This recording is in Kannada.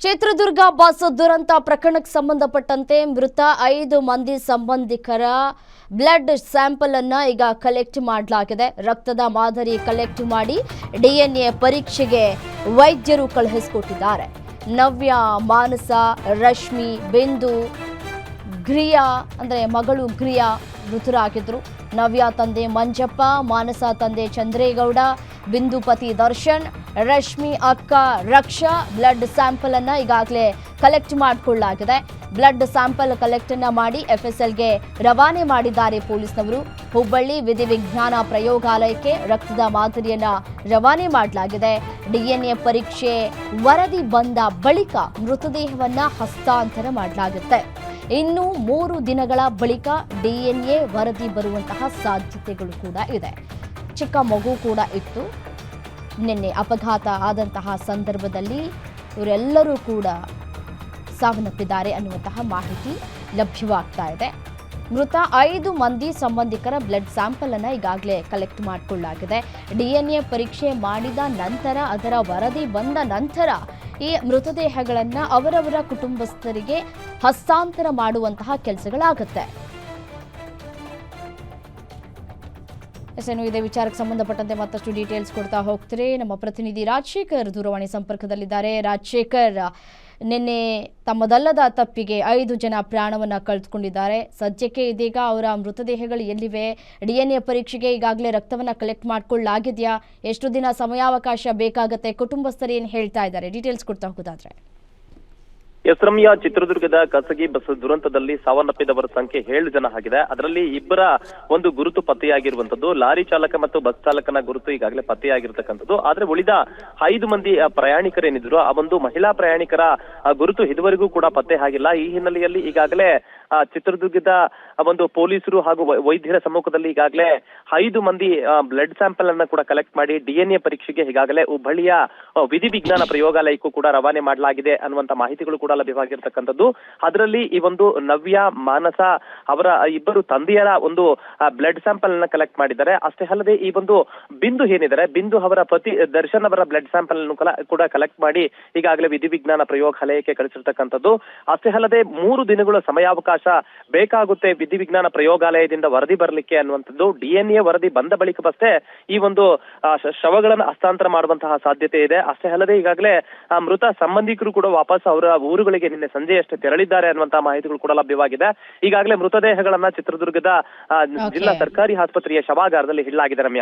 ಚಿತ್ರದುರ್ಗ ಬಸ್ ದುರಂತ ಪ್ರಕರಣಕ್ಕೆ ಸಂಬಂಧಪಟ್ಟಂತೆ ಮೃತ 5 ಮಂದಿ ಸಂಬಂಧಿಕರ ಬ್ಲಡ್ ಸ್ಯಾಂಪಲ್ ಅನ್ನು ಈಗ ಕಲೆಕ್ಟ್ ಮಾಡಲಾಗಿದೆ. ರಕ್ತದ ಮಾದರಿ ಕಲೆಕ್ಟ್ ಮಾಡಿ ಡಿಎನ್ಎ ಪರೀಕ್ಷೆಗೆ ವೈದ್ಯರು ಕಳುಹಿಸಿಕೊಟ್ಟಿದ್ದಾರೆ. ನವ್ಯ, ಮಾನಸ, ರಶ್ಮಿ, ಬಿಂದು, ಗ್ರಿಯಾ ಅಂದರೆ ಮಗಳು ಗ್ರಿಯಾ ಮೃತರಾಗಿದ್ರು. ನವ್ಯ ತಂದೆ ಮಂಜಪ್ಪ, ಮಾನಸ ತಂದೆ ಚಂದ್ರೇಗೌಡ, ಬಿಂದು ಪತಿ ದರ್ಶನ್, ರಶ್ಮಿ ಅಕ್ಕ ರಕ್ಷಾ ಬ್ಲಡ್ ಸ್ಯಾಂಪಲ್ ಅನ್ನ ಈಗಾಗಲೇ ಕಲೆಕ್ಟ್ ಮಾಡಿಕೊಳ್ಳಲಾಗಿದೆ. ಬ್ಲಡ್ ಸ್ಯಾಂಪಲ್ ಕಲೆಕ್ಟ್ ಅನ್ನ ಮಾಡಿ ಎಫ್ಎಸ್ಎಲ್ಗೆ ರವಾನೆ ಮಾಡಿದ್ದಾರೆ ಪೊಲೀಸ್ನವರು. ಹುಬ್ಬಳ್ಳಿ ವಿಧಿವಿಜ್ಞಾನ ಪ್ರಯೋಗಾಲಯಕ್ಕೆ ರಕ್ತದ ಮಾದರಿಯನ್ನ ರವಾನೆ ಮಾಡಲಾಗಿದೆ. ಡಿಎನ್ಎ ಪರೀಕ್ಷೆ ವರದಿ ಬಂದ ಬಳಿಕ ಮೃತದೇಹವನ್ನ ಹಸ್ತಾಂತರ ಮಾಡಲಾಗುತ್ತೆ. ಇನ್ನು 3 ದಿನಗಳ ಬಳಿಕ ಡಿಎನ್ಎ ವರದಿ ಬರುವಂತಹ ಸಾಧ್ಯತೆಗಳು ಕೂಡ ಇದೆ. ಚಿಕ್ಕ ಮಗು ಕೂಡ ಇತ್ತು. ನಿನ್ನೆ ಅಪಘಾತ ಆದಂತಹ ಸಂದರ್ಭದಲ್ಲಿ ಇವರೆಲ್ಲರೂ ಕೂಡ ಸಾವನ್ನಪ್ಪಿದ್ದಾರೆ ಅನ್ನುವಂತಹ ಮಾಹಿತಿ ಲಭ್ಯವಾಗ್ತಾ ಇದೆ. ಮೃತ 5 ಮಂದಿ ಸಂಬಂಧಿಕರ ಬ್ಲಡ್ ಸ್ಯಾಂಪಲ್ ಅನ್ನು ಈಗಾಗಲೇ ಕಲೆಕ್ಟ್ ಮಾಡಿಕೊಳ್ಳಲಾಗಿದೆ. ಡಿಎನ್ಎ ಪರೀಕ್ಷೆ ಮಾಡಿದ ನಂತರ ಅದರ ವರದಿ ಬಂದ ನಂತರ ಈ ಮೃತದೇಹಗಳನ್ನು ಅವರವರ ಕುಟುಂಬಸ್ಥರಿಗೆ ಹಸ್ತಾಂತರ ಮಾಡುವಂತಹ ಕೆಲಸಗಳಾಗುತ್ತೆ. ಇದೇ ವಿಚಾರಕ್ಕೆ ಸಂಬಂಧಪಟ್ಟಂತೆ ಮತ್ತಷ್ಟು ಡೀಟೇಲ್ಸ್ ಕೊಡ್ತಾ ಹೋಗ್ತಾರೆ ನಮ್ಮ ಪ್ರತಿನಿಧಿ ರಾಜಶೇಖರ್ ದೂರವಾಣಿ ಸಂಪರ್ಕದಲ್ಲಿದ್ದಾರೆ. ರಾಜಶೇಖರ್, ನಿನ್ನೆ ತಮ್ಮದಲ್ಲದ ತಪ್ಪಿಗೆ 5 ಜನ ಪ್ರಾಣವನ್ನು ಕಳೆದುಕೊಂಡಿದ್ದಾರೆ. ಸದ್ಯಕ್ಕೆ ಇದೀಗ ಅವರ ಮೃತದೇಹಗಳು ಎಲ್ಲಿವೆ? ಡಿಎನ್ಎ ಪರೀಕ್ಷೆಗೆ ಈಗಾಗಲೇ ರಕ್ತವನ್ನು ಕಲೆಕ್ಟ್ ಮಾಡಿಕೊಳ್ಳಲಾಗಿದೆಯಾ? ಎಷ್ಟು ದಿನ ಸಮಯಾವಕಾಶ ಬೇಕಾಗುತ್ತೆ? ಕುಟುಂಬಸ್ಥರು ಏನು ಹೇಳ್ತಾ ಇದ್ದಾರೆ? ಡೀಟೇಲ್ಸ್ ಕೊಡ್ತಾ ಹೋಗೋದಾದ್ರೆ. ಎಸ್ ರಮ್ಯಾ, ಚಿತ್ರದುರ್ಗದ ಖಾಸಗಿ ಬಸ್ ದುರಂತದಲ್ಲಿ ಸಾವನ್ನಪ್ಪಿದವರ ಸಂಖ್ಯೆ 7 ಜನ ಆಗಿದೆ. ಅದರಲ್ಲಿ ಇಬ್ಬರ ಒಂದು ಗುರುತು ಪತ್ತೆಯಾಗಿರುವಂತದ್ದು. ಲಾರಿ ಚಾಲಕ ಮತ್ತು ಬಸ್ ಚಾಲಕನ ಗುರುತು ಈಗಾಗಲೇ ಪತ್ತೆಯಾಗಿರ್ತಕ್ಕಂಥದ್ದು. ಆದ್ರೆ ಉಳಿದ 5 ಮಂದಿ ಪ್ರಯಾಣಿಕರೇನಿದ್ರು ಆ ಒಂದು ಮಹಿಳಾ ಪ್ರಯಾಣಿಕರ ಗುರುತು ಇದುವರೆಗೂ ಕೂಡ ಪತ್ತೆ ಆಗಿಲ್ಲ. ಈ ಹಿನ್ನೆಲೆಯಲ್ಲಿ ಈಗಾಗಲೇ ಚಿತ್ರದುರ್ಗದ ಒಂದು ಪೊಲೀಸರು ಹಾಗೂ ವೈದ್ಯರ ಸಮ್ಮುಖದಲ್ಲಿ ಈಗಾಗಲೇ 5 ಮಂದಿ ಬ್ಲಡ್ ಸ್ಯಾಂಪಲ್ ಅನ್ನ ಕೂಡ ಕಲೆಕ್ಟ್ ಮಾಡಿ ಡಿಎನ್ಎ ಪರೀಕ್ಷೆಗೆ ಈಗಾಗಲೇ ಹುಬ್ಬಳ್ಳಿಯ ವಿಧಿವಿಜ್ಞಾನ ಪ್ರಯೋಗಾಲಯಕ್ಕೂ ಕೂಡ ರವಾನೆ ಮಾಡಲಾಗಿದೆ ಅನ್ನುವಂತ ಮಾಹಿತಿಗಳು ಕೂಡ ಲಭ್ಯವಾಗಿರ್ತಕ್ಕಂಥದ್ದು. ಅದರಲ್ಲಿ ಈ ಒಂದು ನವ್ಯ, ಮಾನಸ ಅವರ ಇಬ್ಬರು ತಂದೆಯರ ಒಂದು ಬ್ಲಡ್ ಸ್ಯಾಂಪಲ್ ಅನ್ನ ಕಲೆಕ್ಟ್ ಮಾಡಿದ್ದಾರೆ. ಅಷ್ಟೇ ಅಲ್ಲದೆ ಈ ಒಂದು ಬಿಂದು ಏನಿದ್ದಾರೆ, ಬಿಂದು ಅವರ ಪತಿ ದರ್ಶನ್ ಅವರ ಬ್ಲಡ್ ಸ್ಯಾಂಪಲ್ ಅನ್ನು ಕೂಡ ಕಲೆಕ್ಟ್ ಮಾಡಿ ಈಗಾಗಲೇ ವಿಧಿವಿಜ್ಞಾನ ಪ್ರಯೋಗಾಲಯಕ್ಕೆ ಕಳಿಸಿರ್ತಕ್ಕಂಥದ್ದು. ಅಷ್ಟೇ ಅಲ್ಲದೆ 3 ದಿನಗಳ ಸಮಯಾವಕಾಶ ಬೇಕಾಗುತ್ತೆ ವಿಧಿವಿಜ್ಞಾನ ಪ್ರಯೋಗಾಲಯದಿಂದ ವರದಿ ಬರಲಿಕ್ಕೆ ಅನ್ನುವಂಥದ್ದು. ಡಿಎನ್ಎ ವರದಿ ಬಂದ ಬಳಿಕವಷ್ಟೇ ಈ ಒಂದು ಶವಗಳನ್ನು ಹಸ್ತಾಂತರ ಮಾಡುವಂತಹ ಸಾಧ್ಯತೆ ಇದೆ. ಅಷ್ಟೇ ಅಲ್ಲದೆ ಈಗಾಗಲೇ ಮೃತ ಸಂಬಂಧಿಕರು ಕೂಡ ವಾಪಸ್ ಅವರ ಊರುಗಳಿಗೆ ನಿನ್ನೆ ಸಂಜೆಯಷ್ಟೇ ತೆರಳಿದ್ದಾರೆ ಅನ್ನುವಂತಹ ಮಾಹಿತಿಗಳು ಕೂಡ ಲಭ್ಯವಾಗಿದೆ. ಈಗಾಗಲೇ ಮೃತದೇಹಗಳನ್ನ ಚಿತ್ರದುರ್ಗದ ಜಿಲ್ಲಾ ಸರ್ಕಾರಿ ಆಸ್ಪತ್ರೆಯ ಶವಾಗಾರದಲ್ಲಿ ಇಡಲಾಗಿದೆ. ರಮ್ಯಾ.